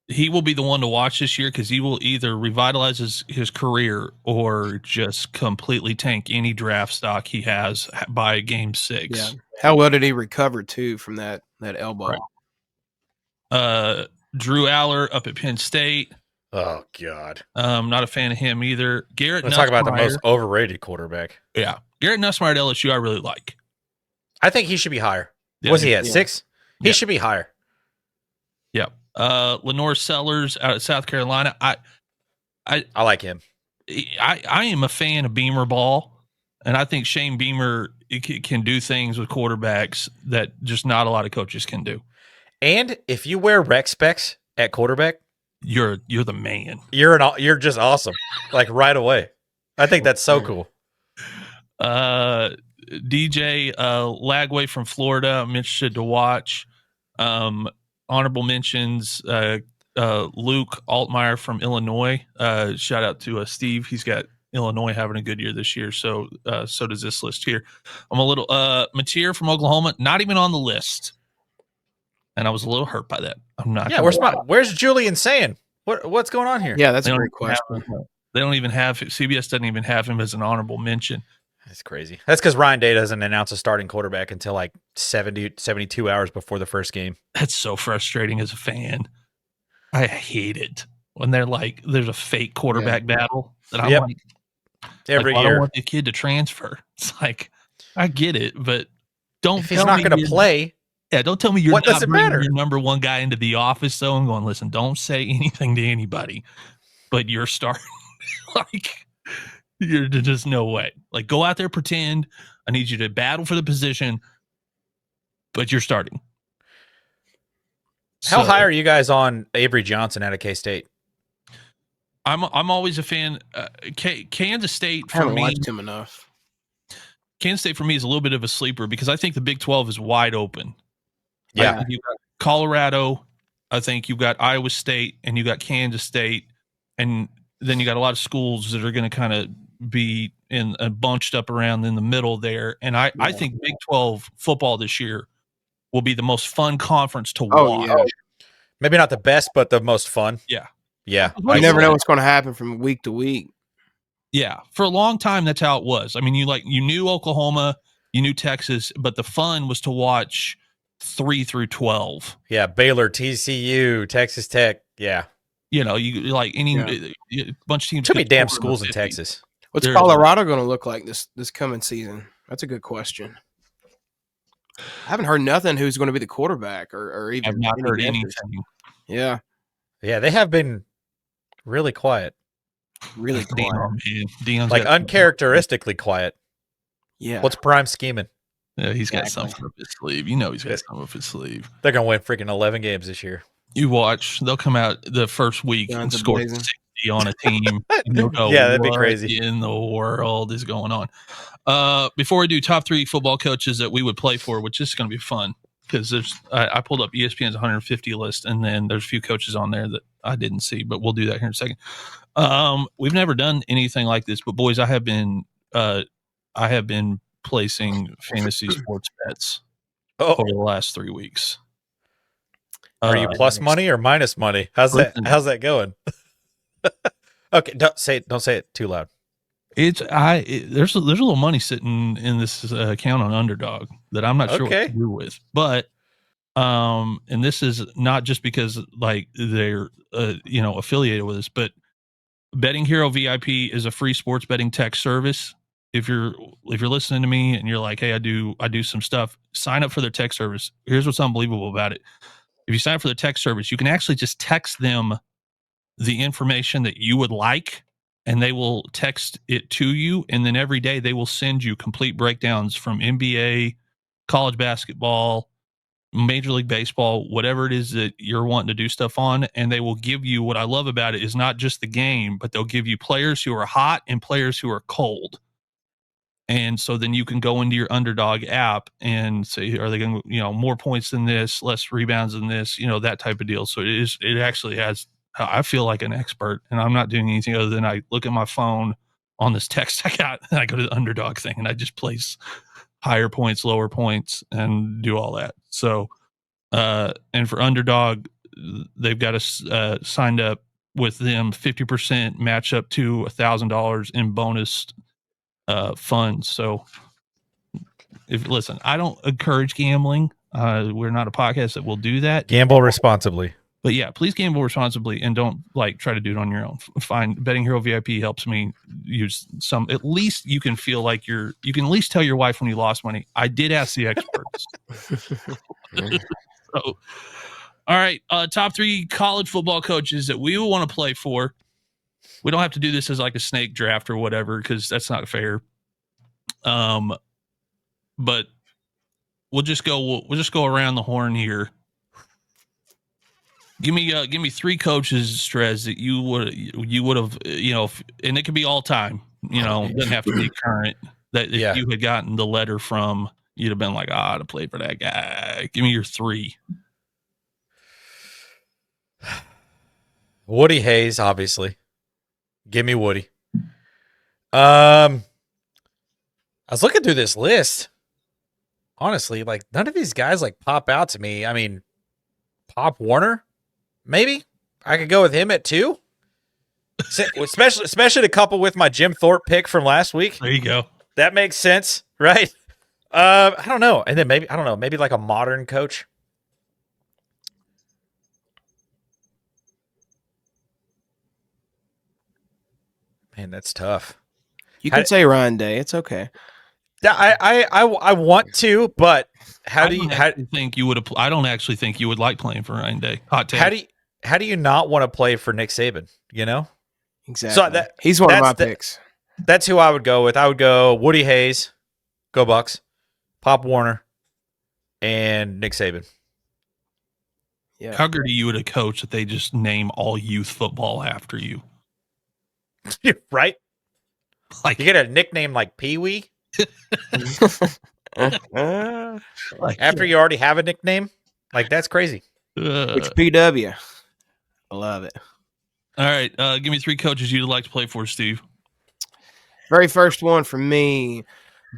he will be the one to watch this year, because he will either revitalize his career or just completely tank any draft stock he has by game 6. Yeah. How well did he recover too from that elbow? Right. Drew Aller up at Penn State. Oh God. Not a fan of him either. Garrett Let's Nussmeier. talk about the most overrated quarterback. Yeah. Garrett Nussmeier at LSU I really like. I think he should be higher. Yeah, Was he at 6? He Yeah. should be higher. Yeah. Lenore Sellers out of South Carolina. I like him. I am a fan of Beamer ball, and I think Shane Beamer can do things with quarterbacks that just not a lot of coaches can do. And if you wear rec specs at quarterback, you're the man. You're just awesome. Like right away. I think that's so cool. DJ Lagway from Florida, I'm interested to watch. Honorable mentions, Luke Altmaier from Illinois. Shout out to Steve. He's got Illinois having a good year this year. So so does this list here. I'm a little Mateer from Oklahoma, not even on the list. And I was a little hurt by that. I'm not. Yeah, where's Julian saying? What's going on here? Yeah, that's a great question. They don't even have CBS doesn't even have him as an honorable mention. That's crazy. That's because Ryan Day doesn't announce a starting quarterback until like 72 hours before the first game. That's so frustrating as a fan. I hate it when they're like, there's a fake quarterback battle that I'm like, every year. I don't want the kid to transfer. It's like, I get it, but don't. If he's not going to play. Yeah, don't tell me you're what not does it bringing matter? your number one guy into the office. So I'm going, listen, don't say anything to anybody, but you're starting. Like, you're just no way. Like, go out there, pretend. I need you to battle for the position, but you're starting. How high are you guys on Avery Johnson out of K-State? I'm always a fan. Kansas State for I haven't me. watched him enough. Kansas State for me is a little bit of a sleeper because I think the Big 12 is wide open. Yeah, you've got Colorado. I think you've got Iowa State and you got Kansas State, and then you got a lot of schools that are going to kind of be in bunched up around in the middle there. And I think Big 12 football this year will be the most fun conference to watch. Yeah. Maybe not the best, but the most fun. Yeah. You never know what's going to happen from week to week. Yeah, for a long time, that's how it was. I mean, you knew Oklahoma, you knew Texas, but the fun was to watch 3 through 12. Yeah, Baylor, TCU, Texas Tech. Yeah, you like any bunch of teams. Too many damn schools in Texas. What's Colorado going to look like this coming season? That's a good question. I haven't heard nothing who's going to be the quarterback or even. I've not heard anything. Yeah, they have been really quiet. Really quiet. Dion's like uncharacteristically quiet. Yeah. What's Prime scheming? Yeah, he's got something up his sleeve. He's got something up his sleeve. They're gonna win freaking 11 games this year. You watch, they'll come out the first week and score 60 on a team. Yeah, that'd be crazy. What in the world is going on? Before we do top 3 football coaches that we would play for, which is going to be fun because I pulled up ESPN's 150 list, and then there's a few coaches on there that I didn't see, but we'll do that here in a second. We've never done anything like this, but boys, I have been placing fantasy sports bets over the last 3 weeks. Are you plus money or minus money? How's that going? Okay, don't say it too loud. There's a little money sitting in this account on Underdog that I'm not sure what to do with, but and this is not just because like they're affiliated with us, but Betting Hero VIP is a free sports betting tech service. If you're listening to me and you're like, hey, I do some stuff, sign up for their tech service. Here's what's unbelievable about it. If you sign up for the tech service, you can actually just text them the information that you would like, and they will text it to you. And then every day they will send you complete breakdowns from NBA, college basketball, Major League Baseball, whatever it is that you're wanting to do stuff on. And they will give you, what I love about it is not just the game, but they'll give you players who are hot and players who are cold. And so then you can go into your Underdog app and say, are they going to, more points than this, less rebounds than this, that type of deal. So it actually has, I feel like an expert, and I'm not doing anything other than I look at my phone on this text I got, and I go to the Underdog thing and I just place higher points, lower points, and do all that. So, and for Underdog, they've got us signed up with them 50% match up to $1,000 in bonus funds. So listen, I don't encourage gambling. We're not a podcast that will do that. Gamble responsibly. But yeah, please gamble responsibly and don't try to do it on your own. Find Betting Hero VIP helps me use some. At least you can feel like you can at least tell your wife when you lost money. I did ask the experts. So, all right, top 3 college football coaches that we will want to play for. We don't have to do this as like a snake draft or whatever because that's not fair. But we'll just go around the horn here. Give me 3 coaches, Strez, that you would have, and it could be all time, it doesn't have to be current, that if you had gotten the letter from, you'd have been like, to play for that guy. Give me your 3. Woody Hayes, obviously. Give me Woody. I was looking through this list. Honestly, like none of these guys like pop out to me. I mean, Pop Warner, maybe I could go with him at 2. Especially to couple with my Jim Thorpe pick from last week. There you go. That makes sense, right? I don't know. And then maybe like a modern coach. Man, that's tough. You can say Ryan Day. It's okay. I want to, but I don't actually think you would like playing for Ryan Day. Hot take. How do you not want to play for Nick Saban? You know, exactly. So he's one of my picks. That's who I would go with. I would go Woody Hayes, go Bucks, Pop Warner, and Nick Saban. Yeah. How good are you at a coach that they just name all youth football after you? Right? Like you get a nickname like Pee Wee. After you already have a nickname, like that's crazy. It's PW. I love it. All right, give me 3 coaches you'd like to play for, Steve. Very first one for me,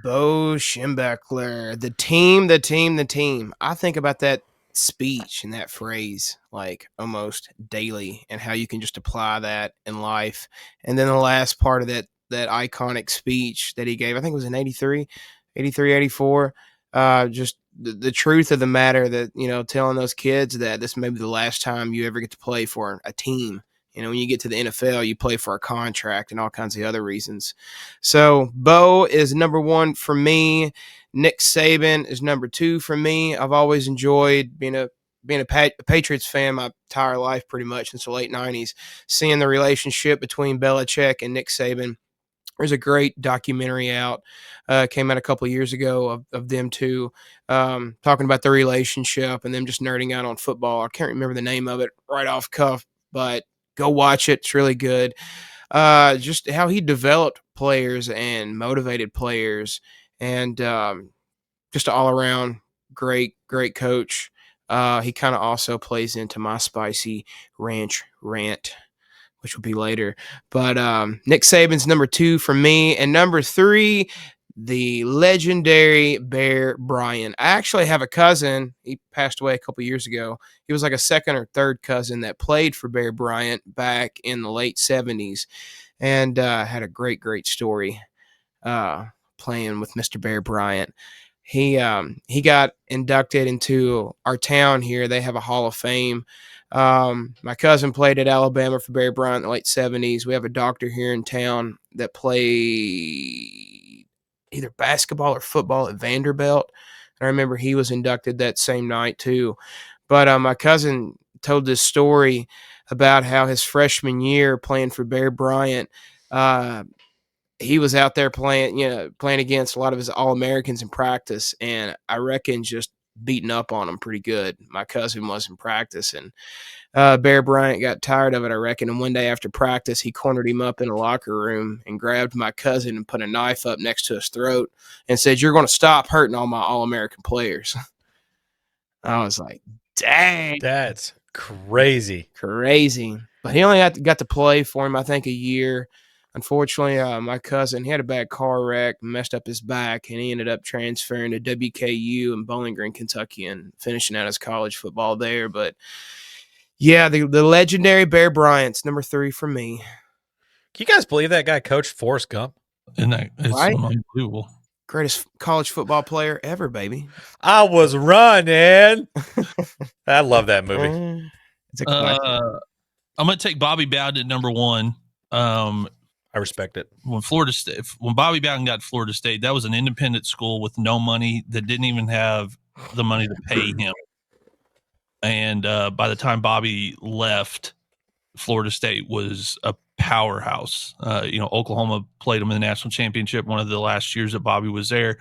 Bo Schembechler. The team. I think about that speech and that phrase like almost daily, and how you can just apply that in life. And then the last part of that iconic speech that he gave, I think it was in 83, 84. Just the truth of the matter that, you know, telling those kids that this may be the last time you ever get to play for a team. You know, when you get to the NFL, you play for a contract and all kinds of other reasons. So Bo is number 1 for me. Nick Saban is number 2 for me. I've always enjoyed being a Patriots fan my entire life, pretty much since the late 90s, seeing the relationship between Belichick and Nick Saban. There's a great documentary out, came out a couple of years ago of them two, talking about their relationship and them just nerding out on football. I can't remember the name of it right off cuff, but go watch it. It's really good. Just how he developed players and motivated players, and just an all-around great coach. He kind of also plays into my spicy ranch rant, which will be later. But Nick Saban's number 2 for me. And number 3, the legendary Bear Bryant. I actually have a cousin. He passed away a couple years ago. He was like a second or third cousin that played for Bear Bryant back in the late 70s, and had a great story playing with Mr. Bear Bryant. He got inducted into our town here. They have a Hall of Fame. My cousin played at Alabama for Barry Bryant in the late 70s. We have a doctor here in town that played either basketball or football at Vanderbilt. I remember he was inducted that same night too. But my cousin told this story about how his freshman year playing for Bear Bryant, he was out there playing against a lot of his All-Americans in practice, and I reckon just beating up on them pretty good. My cousin was in practice, and Bear Bryant got tired of it, I reckon, and one day after practice, he cornered him up in a locker room and grabbed my cousin and put a knife up next to his throat and said, "You're going to stop hurting all my All-American players." I was like, dang. That's crazy. But he only got to play for him, I think, a year. Unfortunately, my cousin, he had a bad car wreck, messed up his back, and he ended up transferring to WKU in Bowling Green, Kentucky, and finishing out his college football there. But yeah, the legendary Bear Bryant's number 3 for me. Can you guys believe that guy coached Forrest Gump? And it's right? Unbelievable. Greatest college football player ever, baby. I was running. I love that movie. It's a classic. I'm going to take Bobby Bowden at number 1. I respect it. When Bobby Bowden got to Florida State, that was an independent school with no money, that didn't even have the money to pay him. And by the time Bobby left, Florida State was a powerhouse. Oklahoma played him in the national championship one of the last years that Bobby was there.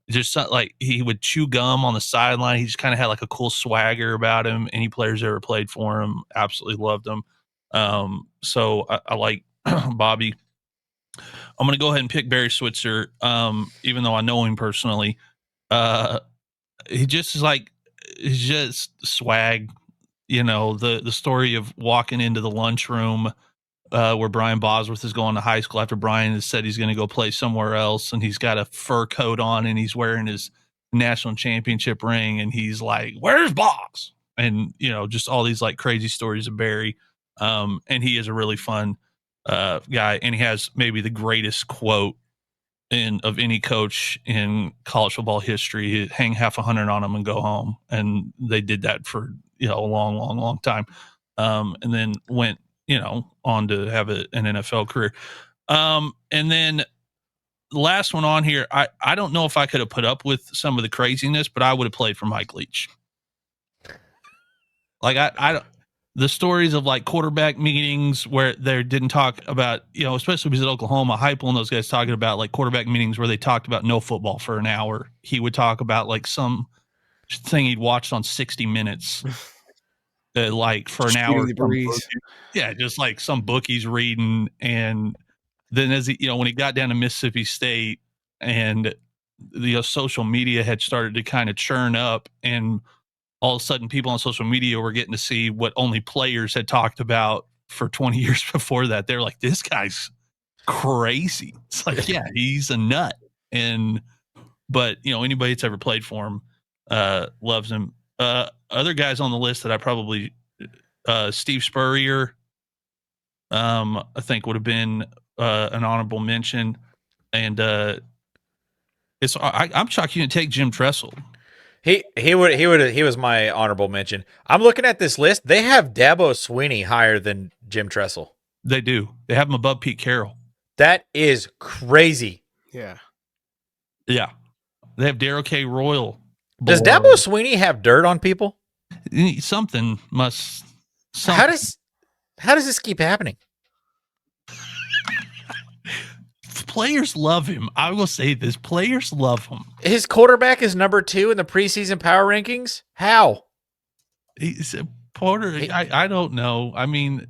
Just like he would chew gum on the sideline. He just kind of had like a cool swagger about him. Any players that ever played for him absolutely loved him. So I like Bobby. I'm going to go ahead and pick Barry Switzer, even though I know him personally. He just is like, he's just swag. the story of walking into the lunchroom where Brian Bosworth is going to high school after Brian has said he's going to go play somewhere else, and he's got a fur coat on and he's wearing his national championship ring, and he's like, "Where's Boss?" And just all these like crazy stories of Barry. And he is a really fun guy, and he has maybe the greatest quote of any coach in college football history: "Hang half 100 on them and go home." And they did that for a long, long, long time, and then went on to have an NFL career. And then the last one on here, I don't know if I could have put up with some of the craziness, but I would have played for Mike Leach. Like the stories of like quarterback meetings where they didn't talk about, especially because at Oklahoma, Heupel and those guys talking about like quarterback meetings where they talked about no football for an hour. He would talk about like some thing he'd watched on 60 Minutes. Like for an hour, just like some book he's reading. And then as when he got down to Mississippi State and the social media had started to kind of churn up, and all of a sudden people on social media were getting to see what only players had talked about for 20 years before that. They're like, this guy's crazy. It's like, yeah, he's a nut. But anybody that's ever played for him loves him. Other guys on the list that I probably Steve Spurrier I think would have been an honorable mention. And I'm shocked you didn't take Jim Tressel. He was my honorable mention. I'm looking at this list. They have Dabo Swinney higher than Jim Tressel. They do. They have him above Pete Carroll. That is crazy. Yeah. They have Darryl K. Royal. Does Dabo Swinney have dirt on people? Something. How does this keep happening? Players love him. I will say this. Players love him. His quarterback is number 2 in the preseason power rankings. How? He's a Porter. I don't know. I mean,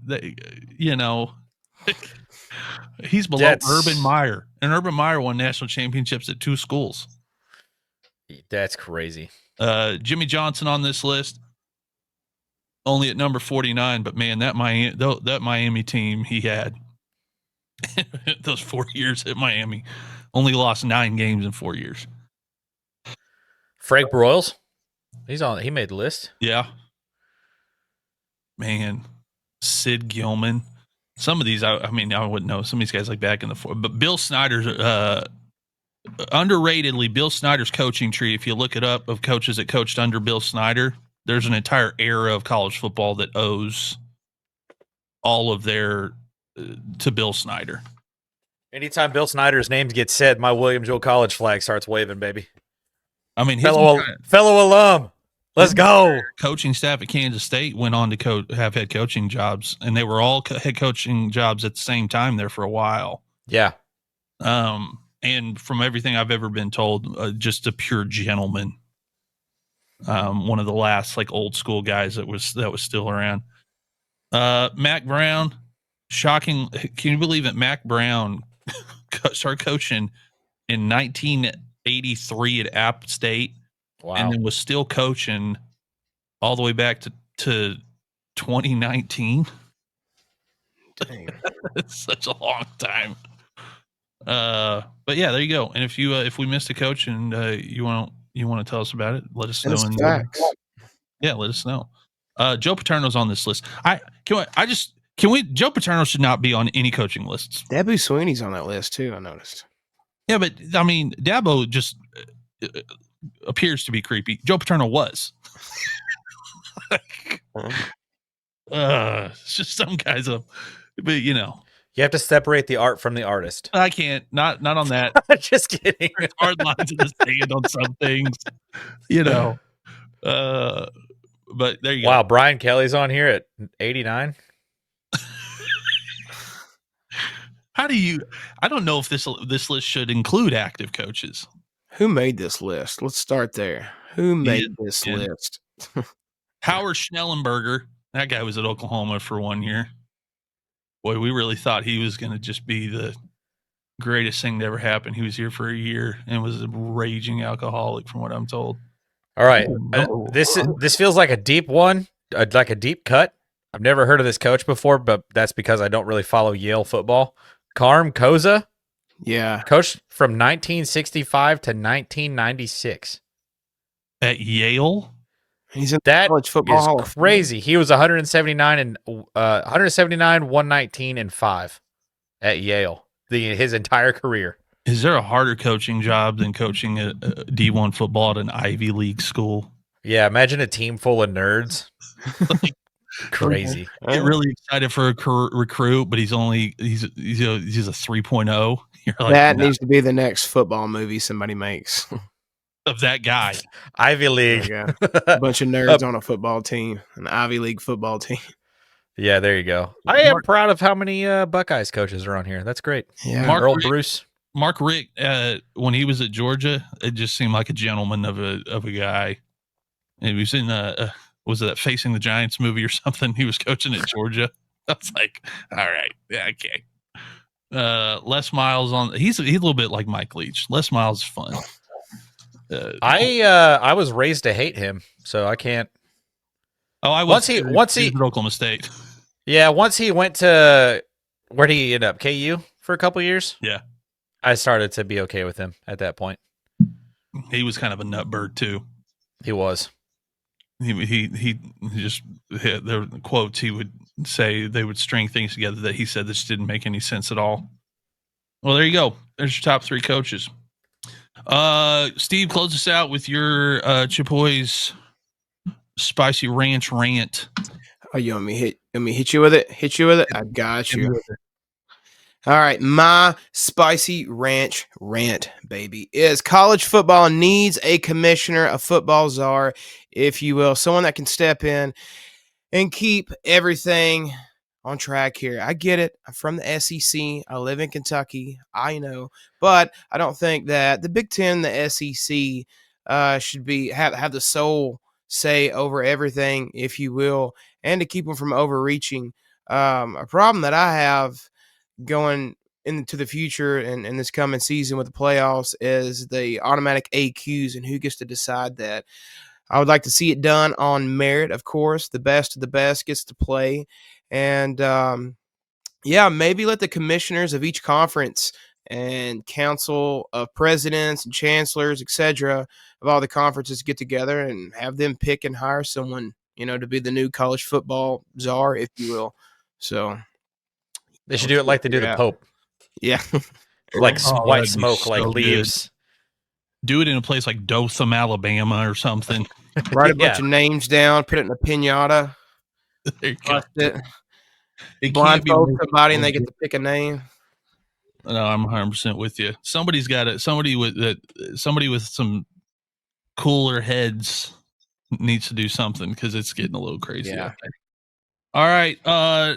he's below Urban Meyer. And Urban Meyer won national championships at 2 schools. That's crazy. Jimmy Johnson on this list, only at number 49. But man, that Miami team he had those 4 years at Miami, only lost 9 games in 4 years. Frank Broyles, he made the list. Yeah, man. Sid Gilman. Some of these, I wouldn't know. Some of these guys like back in the 40s. But Bill Snyder's underratedly, Bill Snyder's coaching tree. If you look it up of coaches that coached under Bill Snyder, there's an entire era of college football that owes all of their to Bill Snyder. Anytime Bill Snyder's name gets said, my William Joe College flag starts waving, baby. I mean, fellow alum, let's go. Coaching staff at Kansas State went on to have head coaching jobs, and they were all head coaching jobs at the same time there for a while. Yeah. And from everything I've ever been told, just a pure gentleman. One of the last like old school guys that was still around. Mac Brown, shocking. Can you believe it? Mac Brown started coaching in 1983 at App State. Wow. And then was still coaching all the way back to 2019. Dang. It's such a long time. But yeah, there you go. And if we missed a coach and you want to tell us about it, let us know. Yeah, let us know. Joe Paterno's on this list. Joe Paterno should not be on any coaching lists. Dabo Swinney's on that list too, I noticed. Yeah, but I mean, Dabo just appears to be creepy. Joe Paterno was. It's just some guys up, but you have to separate the art from the artist. I can't. Not on that. Just kidding. There's hard lines in the sand on some things. But there you go. Wow, Brian Kelly's on here at 89. I don't know if this list should include active coaches. Who made this list? Let's start there. Who made this list? Howard Schnellenberger. That guy was at Oklahoma for 1 year. Boy, we really thought he was going to just be the greatest thing to ever happen. He was here for a year and was a raging alcoholic, from what I'm told. All right, this feels like a deep one. like a deep cut. I've never heard of this coach before, but that's because I don't really follow Yale football. Carm Koza, Yeah. coached from 1965 to 1996. At Yale. He's in the That college football is hall of Fame. crazy. He was 179 119 and 5 at Yale his entire career. Is there a harder coaching job than coaching a D1 football at an Ivy League school? Yeah, imagine a team full of nerds. Crazy. Get really excited for a recruit, but he's a 3.0. You're like, that nah, needs to be the next football movie somebody makes. of that guy. Ivy League. Yeah. A bunch of nerds on a football team, an Ivy League football team. Yeah, there you go. I am proud of how many Buckeyes coaches are on here. That's great. Yeah. Earl Bruce. Mark Richt, when he was at Georgia, it just seemed like a gentleman of a guy. And he was in was it that Facing the Giants movie or something? He was coaching at Georgia. I was like, all right, yeah, okay. Les Miles he's a little bit like Mike Leach. Les Miles is fun. I was raised to hate him, so I can't. Oh, I was. Once he at Oklahoma State. Yeah, once he went to where did he end up? KU for a couple years. Yeah, I started to be okay with him at that point. He was kind of a nutbird too. He was. He just there were quotes he would say. They would string things together that he said this didn't make any sense at all. Well, there you go. There's your top 3 coaches. Steve, close us out with your Chipoy's spicy ranch rant. Oh, you want me hit you with it? Hit you with it? I got you. All right, my spicy ranch rant, baby, is college football needs a commissioner, a football czar, if you will, someone that can step in and keep everything on track here. I get it. I'm from the SEC. I live in Kentucky. I know, but I don't think that the Big Ten, the SEC, should have the sole say over everything, if you will, and to keep them from overreaching. A problem that I have going into the future and this coming season with the playoffs is the automatic AQs and who gets to decide that. I would like to see it done on merit, of course. The best of the best gets to play. And, maybe let the commissioners of each conference and council of presidents and chancellors, etc., of all the conferences get together and have them pick and hire someone, to be the new college football czar, if you will. So they should do it like they do the Pope. Yeah. Like white that'd be smoke, so like good. leaves. Do it in a place like Dothan, Alabama or something. Write a bunch of names down, put it in a pinata, There you go. bust it, It can't be blindfold somebody, and they get to pick a name. No, I'm 100% with you. Somebody's got it. Somebody with some cooler heads needs to do something because it's getting a little crazy out there. All right.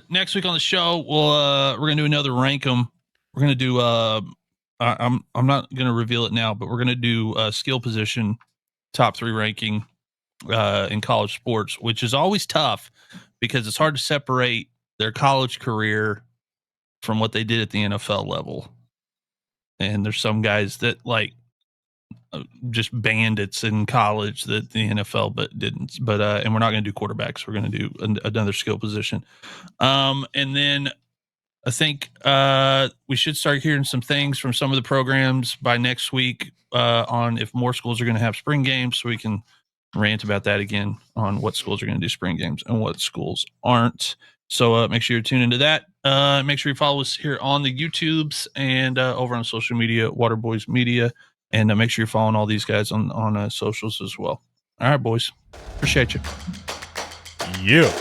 Next week on the show, we're gonna do another rank 'em. We're gonna do I'm not gonna reveal it now, but we're gonna do skill position top 3 ranking in college sports, which is always tough because it's hard to separate their college career from what they did at the NFL level. And there's some guys that just bandits in college that the NFL but didn't. But and we're not going to do quarterbacks. We're going to do another skill position. And then I think we should start hearing some things from some of the programs by next week on if more schools are going to have spring games, so we can rant about that again on what schools are going to do spring games and what schools aren't. So make sure you tune into that. Make sure you follow us here on the YouTubes and over on social media, Waterboys Media. And make sure you're following all these guys on socials as well. All right, boys. Appreciate you. Yeah.